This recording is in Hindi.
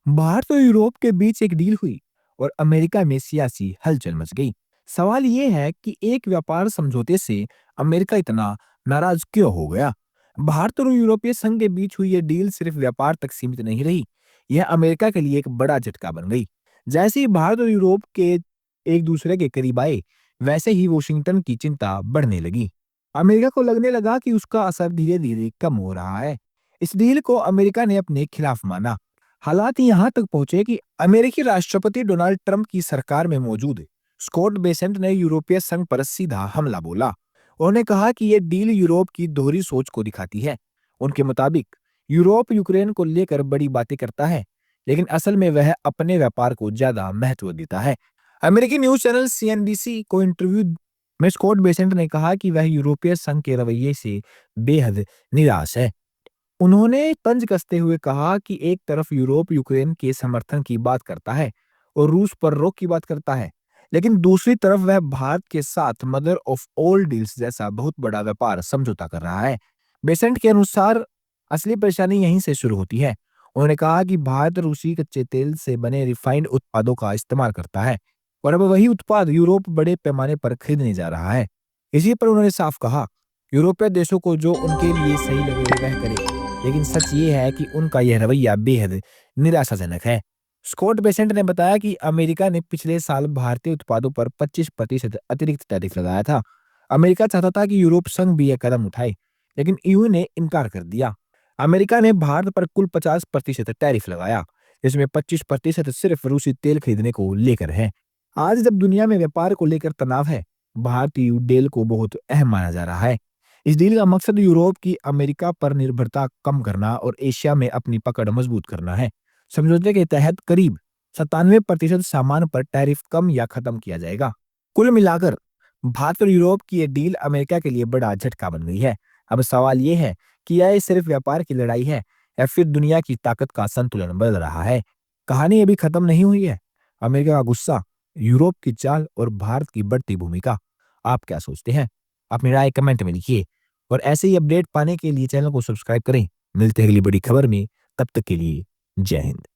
भारत और यूरोप के बीच एक डील हुई और अमेरिका में सियासी हलचल मच गई। सवाल ये है कि एक व्यापार समझौते से अमेरिका इतना नाराज क्यों हो गया? भारत और यूरोपीय संघ के बीच हुई ये डील सिर्फ व्यापार तक सीमित नहीं रही, यह अमेरिका के लिए एक बड़ा झटका बन गई। जैसे ही भारत और यूरोप के एक दूसरे के करीब आए, वैसे ही वॉशिंगटन की चिंता बढ़ने लगी। अमेरिका को लगने लगा कि उसका असर धीरे धीरे कम हो रहा है। इस डील को अमेरिका ने अपने खिलाफ माना। हालात यहाँ तक पहुंचे कि अमेरिकी राष्ट्रपति डोनाल्ड ट्रंप की सरकार में मौजूद स्कॉट बेसेंट ने यूरोपीय संघ पर सीधा हमला बोला। उन्होंने कहा कि यह डील यूरोप की दोहरी सोच को दिखाती है। उनके मुताबिक यूरोप यूक्रेन को लेकर बड़ी बातें करता है, लेकिन असल में वह अपने व्यापार को ज्यादा महत्व देता है। अमेरिकी न्यूज चैनल सीएनबीसी को इंटरव्यू में स्कॉट बेसेंट ने कहा कि वह यूरोपीय संघ के रवैये से बेहद निराश है। उन्होंने तंज कसते हुए कहा कि एक तरफ यूरोप यूक्रेन के समर्थन की बात करता है और रूस पर रोक की बात करता है, लेकिन दूसरी तरफ वह भारत के साथ मदर ऑफ ऑल डील्स जैसा बहुत बड़ा व्यापार समझौता कर रहा है। बेसेंट के अनुसार असली परेशानी यहीं से शुरू होती है। उन्होंने कहा कि भारत रूसी कच्चे तेल से बने रिफाइंड उत्पादों का इस्तेमाल करता है और अब वही उत्पाद यूरोप बड़े पैमाने पर खरीदने जा रहा है। इसी पर उन्होंने साफ कहा, यूरोपीय देशों को जो उनके लिए सही लगे वह करे, लेकिन सच ये है कि उनका यह रवैया बेहद निराशाजनक है। स्कॉट बेसेंट ने बताया कि अमेरिका ने पिछले साल भारतीय उत्पादों पर 25% अतिरिक्त टैरिफ लगाया था। अमेरिका चाहता था कि यूरोप संघ भी यह कदम उठाए, लेकिन ईयू ने इनकार कर दिया। अमेरिका ने भारत पर कुल 50% टैरिफ लगाया, जिसमें 25% सिर्फ रूसी तेल खरीदने को लेकर है। आज जब दुनिया में व्यापार को लेकर तनाव है, भारतीय डील को बहुत अहम माना जा रहा है। इस डील का मकसद यूरोप की अमेरिका पर निर्भरता कम करना और एशिया में अपनी पकड़ मजबूत करना है। समझौते के तहत करीब 97% सामान पर टैरिफ कम या खत्म किया जाएगा। कुल मिलाकर भारत और यूरोप की ये डील अमेरिका के लिए बड़ा झटका बन गई है। अब सवाल ये है कि यह सिर्फ व्यापार की लड़ाई है या फिर दुनिया की ताकत का संतुलन बदल रहा है। कहानी अभी खत्म नहीं हुई है। अमेरिका का गुस्सा, यूरोप की चाल और भारत की बढ़ती भूमिका। आप क्या सोचते हैं? अपनी राय कमेंट में लिखिए और ऐसे ही अपडेट पाने के लिए चैनल को सब्सक्राइब करें। मिलते हैं अगली बड़ी खबर में, तब तक के लिए जय हिंद।